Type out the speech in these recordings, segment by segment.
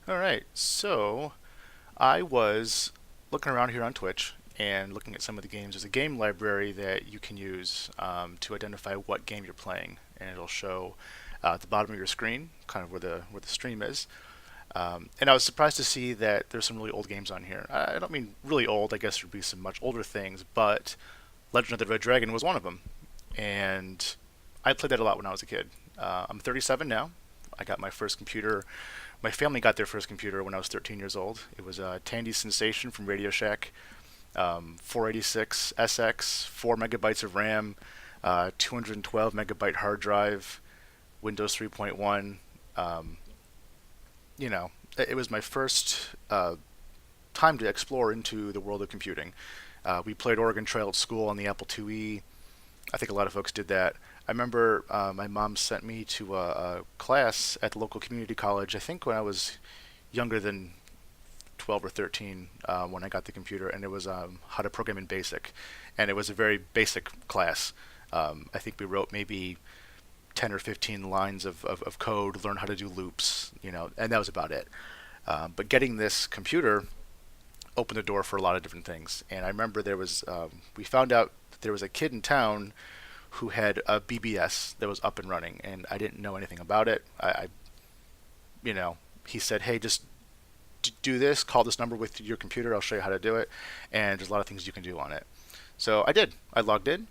All right, so I was looking around here on Twitch and looking at some of the games. There's a game library that you can use to identify what game you're playing, and it'll show at the bottom of your screen, kind of where the stream is. And I was surprised to see that there's some really old games on here. I don't mean really old. I guess there'd be some much older things, but Legend of the Red Dragon was one of them, and I played that a lot when I was a kid. I'm 37 now. I got my first computer. My family got their first computer when I was 13 years old. It was a Tandy Sensation from Radio Shack, 486 SX, 4 megabytes of RAM, 212 megabyte hard drive, Windows 3.1. Um, it was my first time to explore into the world of computing. We played Oregon Trail at school on the Apple IIe. I think a lot of folks did that. I remember my mom sent me to a class at the local community college. I think when I was younger than 12 or 13 when I got the computer, and it was how to program in BASIC, and it was a very basic class. I think we wrote maybe 10 or 15 lines of code, learn how to do loops, and that was about it. But getting this computer opened the door for a lot of different things. And I remember we found out that there was a kid in town who had a BBS that was up and running, and I didn't know anything about it. He said, "Hey, just do this. Call this number with your computer. I'll show you how to do it." And there's a lot of things you can do on it. So I did. I logged in.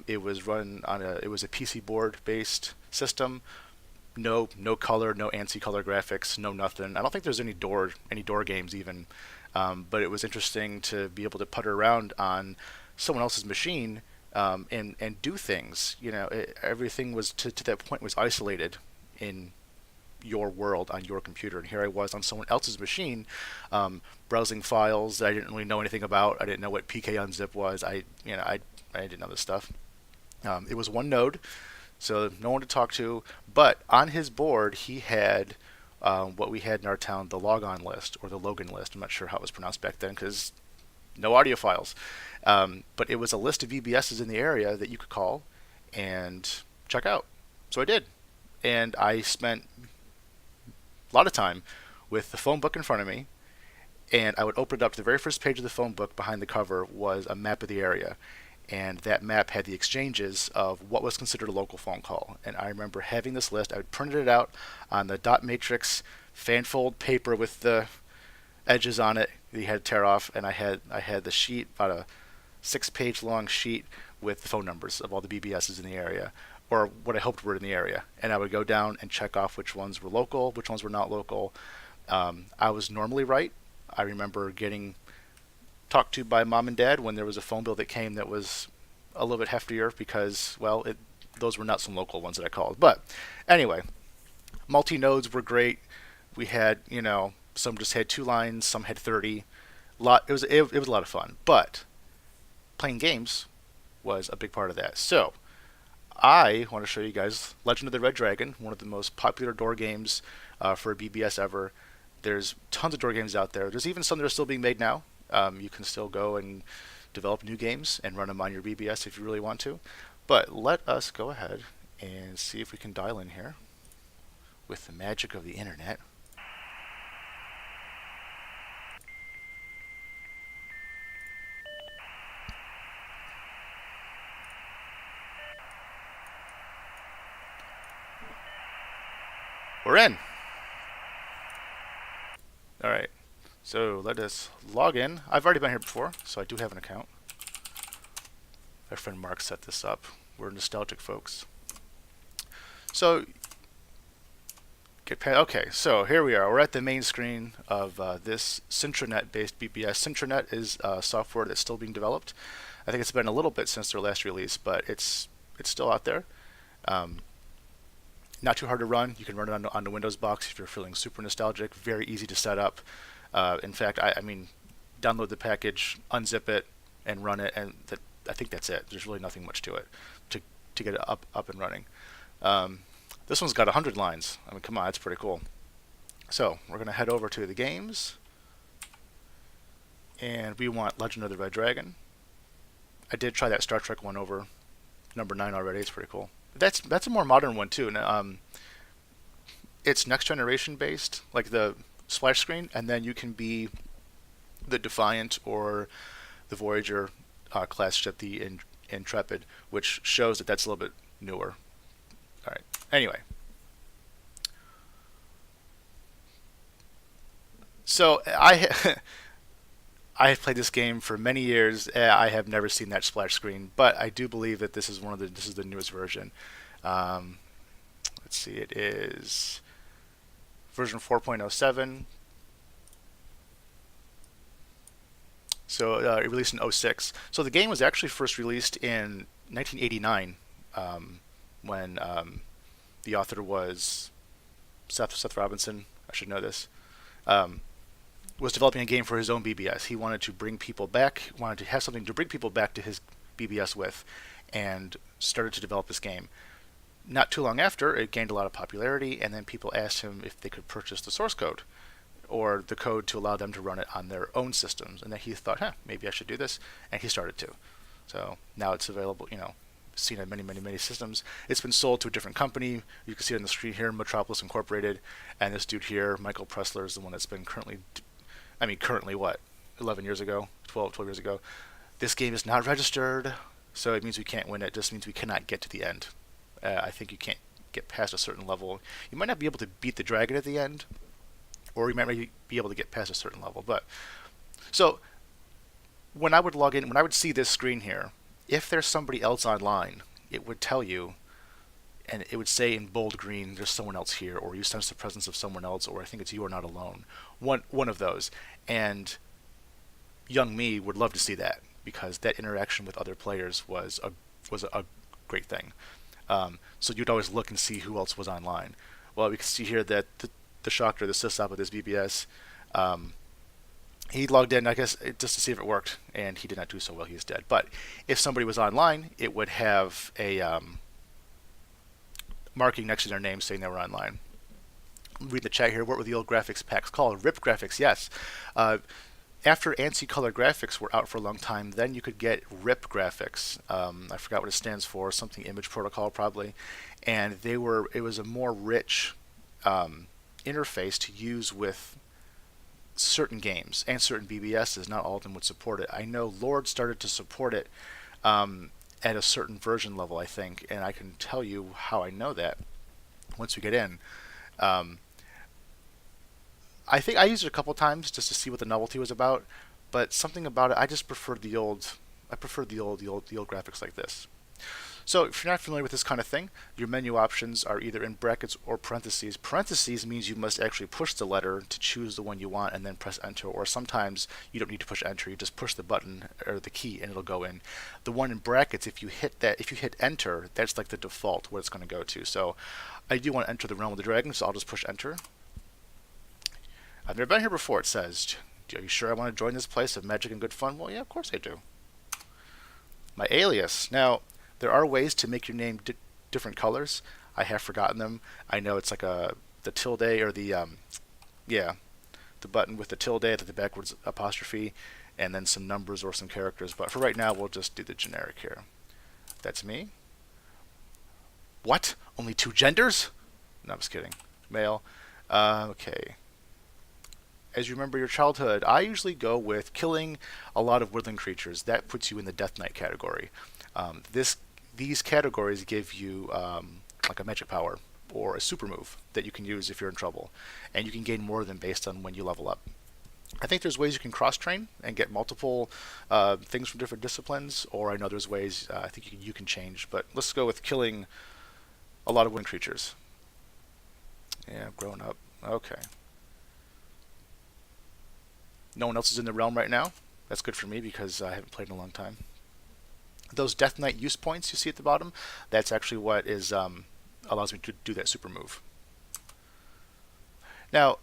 It was run on it was a PC board based system. No color, no ANSI color graphics, no nothing. I don't think there's any door games even. But it was interesting to be able to putter around on someone else's machine and do things. Everything was to that point was isolated in your world on your computer, and here I was on someone else's machine, browsing files that I didn't really know anything about. I didn't know what PKUnzip was. I didn't know this stuff. It was one node, so no one to talk to. But on his board, he had what we had in our town, the logon list or the Logan list. I'm not sure how it was pronounced back then because no audio files. But it was a list of VBSs in the area that you could call and check out. So I did. And I spent a lot of time with the phone book in front of me, and I would open it up. The very first page of the phone book behind the cover was a map of the area, and that map had the exchanges of what was considered a local phone call. And I remember having this list. I would print it out on the dot matrix fanfold paper with the edges on it that you had to tear off, and I had the sheet, about a 6-page long sheet with the phone numbers of all the BBSs in the area, or what I hoped were in the area. And I would go down and check off which ones were local, which ones were not local. I was normally right. I remember getting talked to by mom and dad when there was a phone bill that came that was a little bit heftier because, well, those were not some local ones that I called. But anyway, multi nodes were great. We had, some just had 2 lines, some had 30. It was a lot of fun. But playing games was a big part of that. So I want to show you guys Legend of the Red Dragon, one of the most popular door games for a BBS ever. There's tons of door games out there. There's even some that are still being made now. You can still go and develop new games and run them on your BBS if you really want to. But let us go ahead and see if we can dial in here with the magic of the internet. We're in. All right. So let us log in. I've already been here before, so I do have an account. My friend Mark set this up. We're nostalgic folks. So okay, so here we are. We're at the main screen of this Cintranet-based BBS. Cintranet is software that's still being developed. I think it's been a little bit since their last release, but it's still out there. Um, Not too hard to run. You can run it on the Windows box if you're feeling super nostalgic. Very easy to set up. In fact, I mean, download the package, unzip it, and run it, and I think that's it. There's really nothing much to it to get it up and running. This one's got 100 lines. I mean, come on, that's pretty cool. So we're going to head over to the games, and we want Legend of the Red Dragon. I did try that Star Trek one over, number 9 already. It's pretty cool. That's a more modern one too. It's next generation based. Like the splash screen, and then you can be the Defiant or the Voyager class ship, the Intrepid, which shows that that's a little bit newer. All right. Anyway, so I have played this game for many years. I have never seen that splash screen, but I do believe that this is the newest version. Um, let's see, it is version 4.07. So it released in '06. So the game was actually first released in 1989, when the author was Seth Robinson. I should know this. Um, was developing a game for his own BBS. He wanted to bring people back, wanted to have something to bring people back to his BBS with, and started to develop this game. Not too long after, it gained a lot of popularity, and then people asked him if they could purchase the source code or the code to allow them to run it on their own systems. And then he thought, maybe I should do this, and he started to. So now it's available, seen on many, many, many systems. It's been sold to a different company. You can see it on the screen here, Metropolis Incorporated, and this dude here, Michael Pressler, is the one that's been currently what, 11 years ago, 12 years ago. This game is not registered, so it means we can't win it. It just means we cannot get to the end. I think you can't get past a certain level. You might not be able to beat the dragon at the end, or you might be able to get past a certain level. But so when I would log in, when I would see this screen here, if there's somebody else online, it would tell you, and it would say in bold green, there's someone else here, or you sense the presence of someone else, or I think it's you are not alone. One of those. And young me would love to see that, because that interaction with other players was a great thing. So you'd always look and see who else was online. Well, we can see here that the Shocker, the sysop of this BBS, he logged in, I guess, just to see if it worked, and he did not do so well. He is dead. But if somebody was online, it would have a marking next to their name saying they were online. Read the chat here. What were the old graphics packs called? RIP graphics, yes. After ANSI color graphics were out for a long time, then you could get RIP graphics. I forgot what it stands for, something image protocol probably. And it was a more rich interface to use with certain games and certain BBSs. Not all of them would support it. I know Lord started to support it at a certain version level, I think, and I can tell you how I know that once we get in. I think I used it a couple times just to see what the novelty was about, but something about it, I just preferred the old. I preferred the old graphics like this. So if you're not familiar with this kind of thing, your menu options are either in brackets or parentheses. Parentheses means you must actually push the letter to choose the one you want and then press enter, or sometimes you don't need to push enter, you just push the button or the key and it'll go in. The one in brackets, if you hit enter, that's like the default what it's going to go to. So I do want to enter the realm of the dragon, so I'll just push enter. I've never been here before, it says. Are you sure I want to join this place of magic and good fun? Well, yeah, of course I do. My alias. Now, there are ways to make your name different colors. I have forgotten them. I know it's like the tilde or the button with the tilde at the backwards apostrophe, and then some numbers or some characters. But for right now, we'll just do the generic here. That's me. What? Only 2 genders? No, I'm just kidding. Male. Okay. As you remember your childhood, I usually go with killing a lot of woodland creatures. That puts you in the Death Knight category. These categories give you like a magic power or a super move that you can use if you're in trouble, and you can gain more of them based on when you level up. I think there's ways you can cross-train and get multiple things from different disciplines, or I know there's ways I think you can change, but let's go with killing a lot of woodland creatures. Yeah, grown up. Okay. No one else is in the realm right now. That's good for me because I haven't played in a long time. Those Death Knight use points you see at the bottom, that's actually what is allows me to do that super move. Now,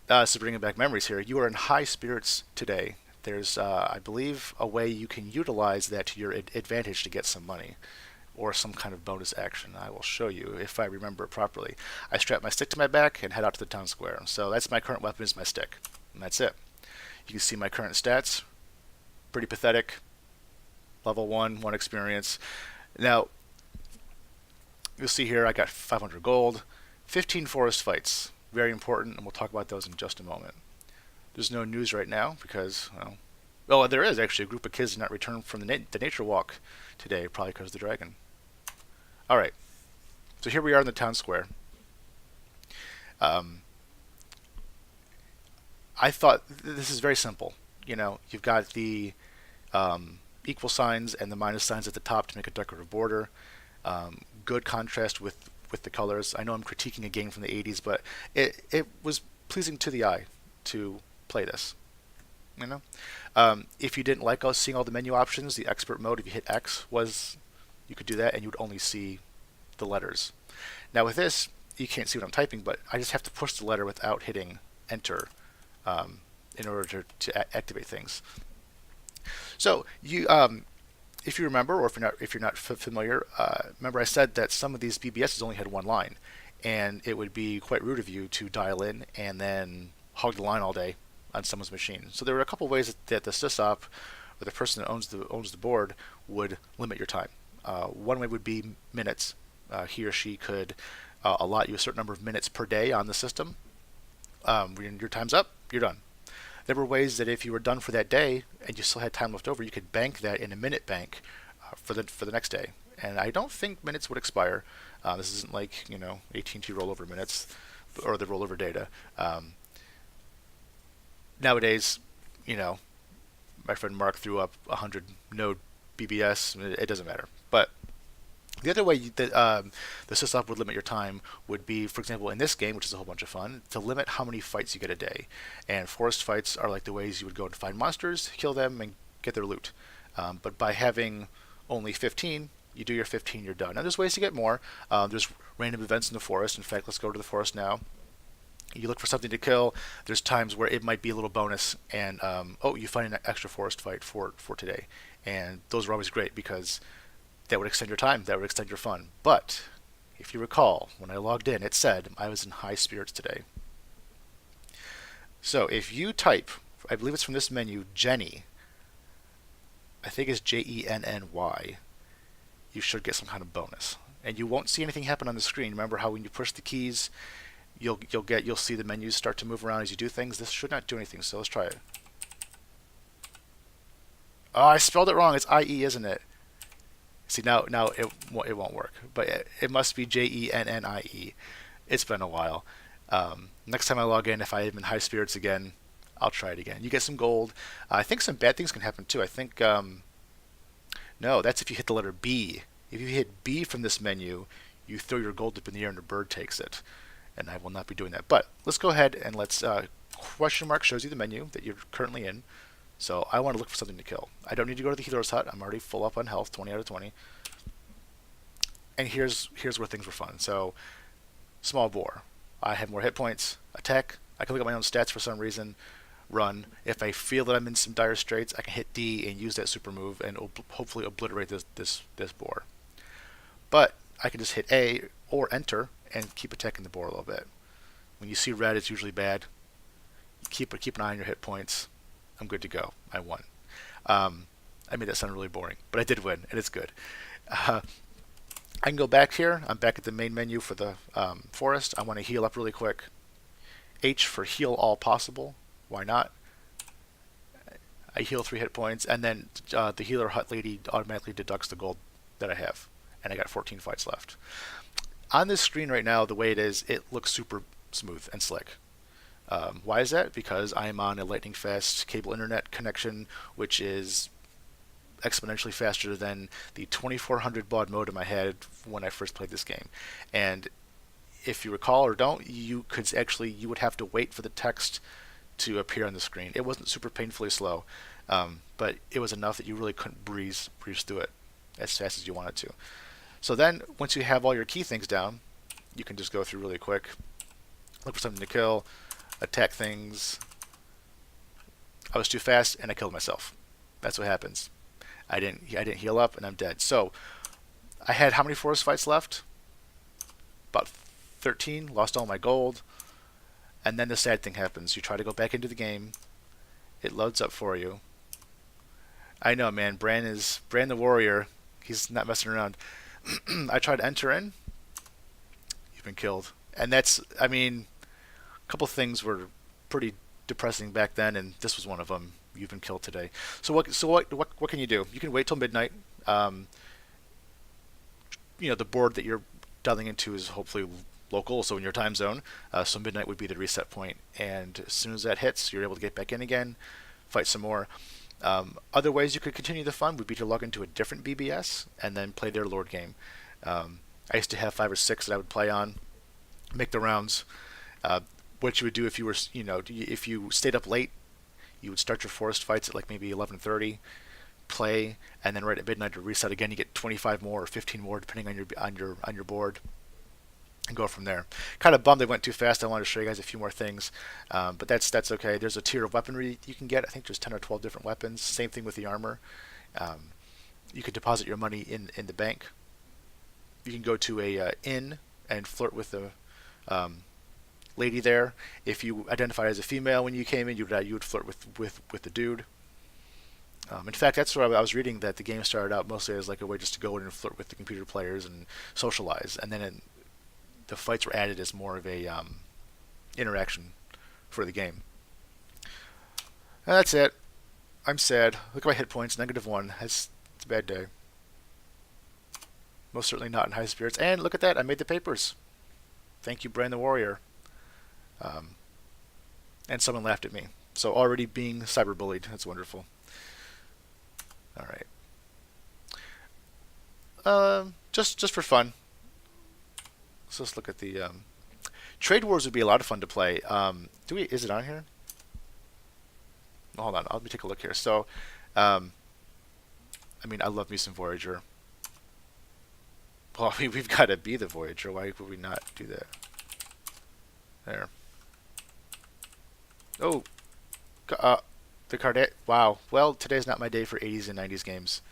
so bringing back memories here, you are in high spirits today. There's, I believe, a way you can utilize that to your advantage to get some money or some kind of bonus action. I will show you if I remember it properly. I strap my stick to my back and head out to the town square. So that's my current weapon is my stick, and that's it. You can see my current stats. Pretty pathetic. Level 1 experience. Now, you'll see here I got 500 gold, 15 forest fights. very important, and we'll talk about those in just a moment. There's no news right now because, well, there is actually a group of kids did not return from the nature walk today, probably because of the dragon. All right, so here we are in the town square. Um, I thought this is very simple. You've got the equal signs and the minus signs at the top to make a decorative border. Good contrast with the colors. I know I'm critiquing a game from the 80s, but it was pleasing to the eye to play this. You know, if you didn't like us seeing all the menu options, the expert mode, if you hit X, was you could do that, and you would only see the letters. Now with this, you can't see what I'm typing, but I just have to push the letter without hitting Enter in order to activate things. So if you remember, or if you're not familiar, remember I said that some of these BBSs only had one line, and it would be quite rude of you to dial in and then hog the line all day on someone's machine. So there were a couple ways that the sysop, or the person that owns the board, would limit your time. One way would be minutes. He or she could allot you a certain number of minutes per day on the system. When your time's up, you're done. There were ways that if you were done for that day and you still had time left over, you could bank that in a minute bank for the next day. And I don't think minutes would expire. This isn't like AT&T rollover minutes or the rollover data. Nowadays, my friend Mark threw up 100 node BBS. It doesn't matter. But the other way that the sysop would limit your time would be, for example, in this game, which is a whole bunch of fun, to limit how many fights you get a day. And forest fights are like the ways you would go and find monsters, kill them, and get their loot. But by having only 15, you do your 15, you're done. Now there's ways to get more. There's random events in the forest. In fact, let's go to the forest now. You look for something to kill. There's times where it might be a little bonus, and you find an extra forest fight for today. And those are always great because that would extend your time, that would extend your fun. But if you recall, when I logged in, it said I was in high spirits today. So if you type, I believe it's from this menu, Jenny, I think it's Jenny, you should get some kind of bonus. And you won't see anything happen on the screen. Remember how when you push the keys, you'll see the menus start to move around as you do things? This should not do anything, so let's try it. Oh, I spelled it wrong. It's IE, isn't it? See, now it won't work, but it must be Jennie. It's been a while. Next time I log in, if I am in high spirits again, I'll try it again. You get some gold. I think some bad things can happen too. I think no, that's if you hit the letter B. If you hit B from this menu, you throw your gold up in the air and a bird takes it. And I will not be doing that. But let's go ahead and let's question mark shows you the menu that you're currently in. So I want to look for something to kill. I don't need to go to the healer's hut. I'm already full up on health, 20 out of 20. And here's where things were fun. So small boar. I have more hit points. Attack. I can look at my own stats for some reason. Run. If I feel that I'm in some dire straits, I can hit D and use that super move and hopefully obliterate this boar. But I can just hit A or Enter and keep attacking the boar a little bit. When you see red, it's usually bad. Keep an eye on your hit points. I'm good to go. I won. I made that sound really boring, but I did win, and it's good. I can go back here. I'm back at the main menu for the forest. I want to heal up really quick. H for heal all possible. Why not? I heal 3 hit points, and then the healer hut lady automatically deducts the gold that I have, and I got 14 fights left. On this screen right now, the way it is, it looks super smooth and slick. Why is that? Because I am on a lightning fast cable internet connection, which is exponentially faster than the 2400 baud modem I had when I first played this game. And if you recall or don't, you would have to wait for the text to appear on the screen. It wasn't super painfully slow, but it was enough that you really couldn't breeze through it as fast as you wanted to. So then, once you have all your key things down, you can just go through really quick, look for something to kill, attack things. I was too fast and I killed myself. That's what happens. I didn't heal up and I'm dead. So I had how many forest fights left? About 13. Lost all my gold. And then the sad thing happens. You try to go back into the game. It loads up for you. I know, man. Bran the warrior. He's not messing around. I tried to enter in. You've been killed. And that's, I mean, A couple things were pretty depressing back then, and this was one of them. You've been killed today. So what can you do? You can wait till midnight. Um, the board that you're dialing into is hopefully local, so in your time zone. So midnight would be the reset point, and as soon as that hits, you're able to get back in again, fight some more. Other ways you could continue the fun would be to log into a different BBS and then play their Lord game. I used to have 5 or 6 that I would play on, make the rounds. Uh, what you would do if you were, if you stayed up late, you would start your forest fights at like maybe 11:30, play, and then right at midnight to reset again. You get 25 more or 15 more depending on your board, and go from there. Kind of bummed they went too fast. I wanted to show you guys a few more things, but that's okay. There's a tier of weaponry you can get. I think there's 10 or 12 different weapons. Same thing with the armor. Um, you could deposit your money in the bank. You can go to a inn and flirt with the um, lady there. If you identified as a female when you came in, you would flirt with the dude. In fact, that's what I was reading, that the game started out mostly as like a way just to go in and flirt with the computer players and socialize, and then the fights were added as more of a interaction for the game. And that's it. I'm sad. Look at my hit points, -1. It's a bad day. Most certainly not in high spirits. And look at that, I made the papers. Thank you, Brain the Warrior. Um, and someone laughed at me. So already being cyberbullied. That's wonderful. All right. Just for fun. So let's look at the Trade Wars would be a lot of fun to play. Is it on here? Hold on, let me take a look here. So, I love me some Voyager. Well, we've got to be the Voyager. Why would we not do that? There. Oh, the Cardet. Wow. Well, today's not my day for 80s and 90s games.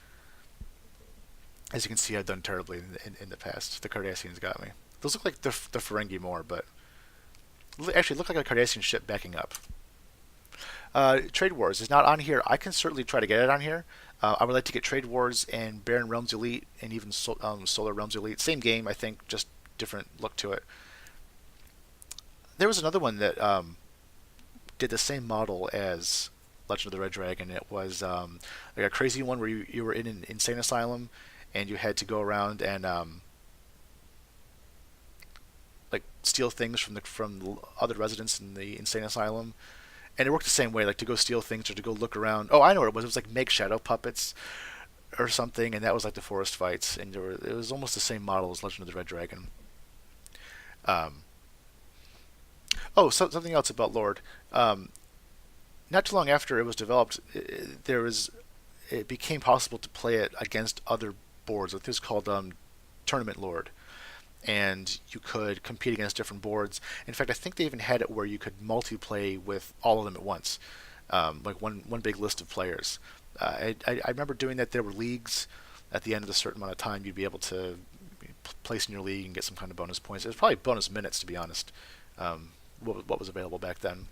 As you can see, I've done terribly in the past. The Cardassians got me. Those look like the Ferengi more, but actually look like a Cardassian ship backing up. Trade Wars is not on here. I can certainly try to get it on here. I would like to get Trade Wars and Baron Realms Elite and even Solar Realms Elite. Same game, I think, just different look to it. There was another one that did the same model as Legend of the Red Dragon. It was like a crazy one where you were in an insane asylum and you had to go around and like steal things from the other residents in the insane asylum. And it worked the same way, like to go steal things or to go look around. Oh, I know what it was. It was like make shadow puppets or something, and that was like the forest fights. And it was almost the same model as Legend of the Red Dragon. Um, something else about Lord. Not too long after it was developed, it became possible to play it against other boards. Like this called Tournament Lord, and you could compete against different boards. In fact, I think they even had it where you could multiplay with all of them at once, like one big list of players. I remember doing that. There were leagues. At the end of a certain amount of time, you'd be able to place in your league and get some kind of bonus points. It was probably bonus minutes, to be honest. What was available back then.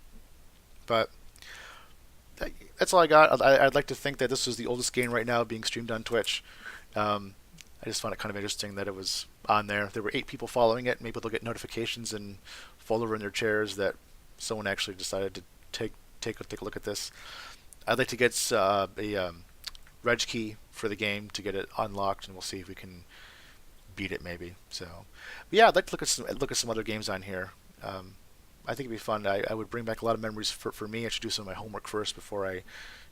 But that's all I got. I'd like to think that this was the oldest game right now being streamed on Twitch. I just found it kind of interesting that it was on there. There were 8 people following it. Maybe they'll get notifications and fall over in their chairs that someone actually decided to take a look at this. I'd like to get a reg key for the game to get it unlocked, and we'll see if we can beat it maybe. So, but yeah, I'd like to look at some other games on here. I think it'd be fun. I would bring back a lot of memories for me. I should do some of my homework first before I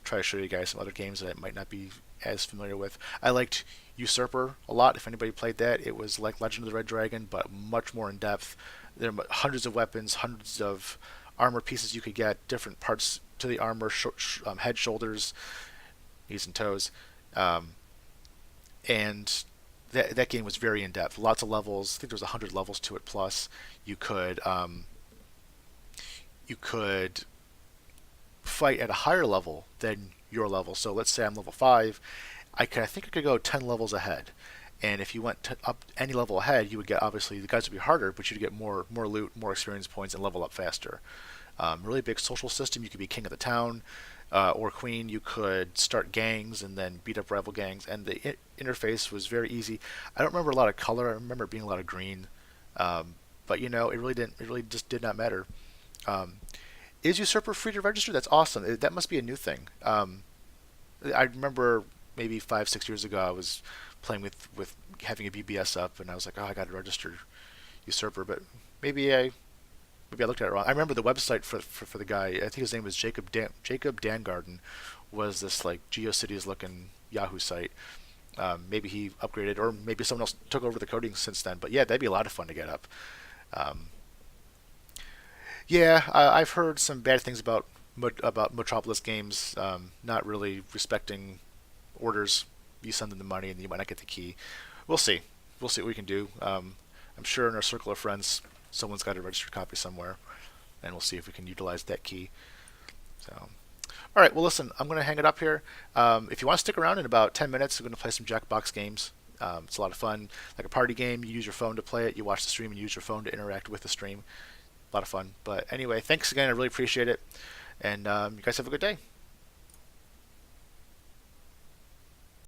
try to show you guys some other games that I might not be as familiar with. I liked Usurper a lot. If anybody played that, it was like Legend of the Red Dragon, but much more in depth. There are hundreds of weapons, hundreds of armor pieces you could get, different parts to the armor, head, shoulders, knees, and toes. And that game was very in depth. Lots of levels. I think there was 100 levels to it. Plus, you could fight at a higher level than your level. So let's say I'm level 5. I think I could go 10 levels ahead. And if you went up any level ahead, you would get, obviously the guys would be harder, but you'd get more loot, more experience points, and level up faster. Really big social system. You could be king of the town or queen. You could start gangs and then beat up rival gangs. And the interface was very easy. I don't remember a lot of color. I remember it being a lot of green. But it really just did not matter. Um, is Usurper free to register? That's awesome. That must be a new thing. I remember maybe 5, 6 years ago I was playing with having a BBS up, and I was like, oh, I got to register Usurper, but maybe I maybe I looked at it wrong. I remember the website for the guy. I think his name was Jacob Dangarden, was this like GeoCities looking Yahoo site. Maybe he upgraded, or maybe someone else took over the coding since then. But yeah, that'd be a lot of fun to get up. Um, yeah, I've heard some bad things about Metropolis games not really respecting orders. You send them the money, and you might not get the key. We'll see. We'll see what we can do. I'm sure in our circle of friends, someone's got a registered copy somewhere, and we'll see if we can utilize that key. So, all right. Well, listen, I'm going to hang it up here. If you want to stick around in about 10 minutes, we're going to play some Jackbox games. It's a lot of fun, like a party game. You use your phone to play it. You watch the stream and use your phone to interact with the stream. A lot of fun. But anyway, thanks again. I really appreciate it. And you guys have a good day.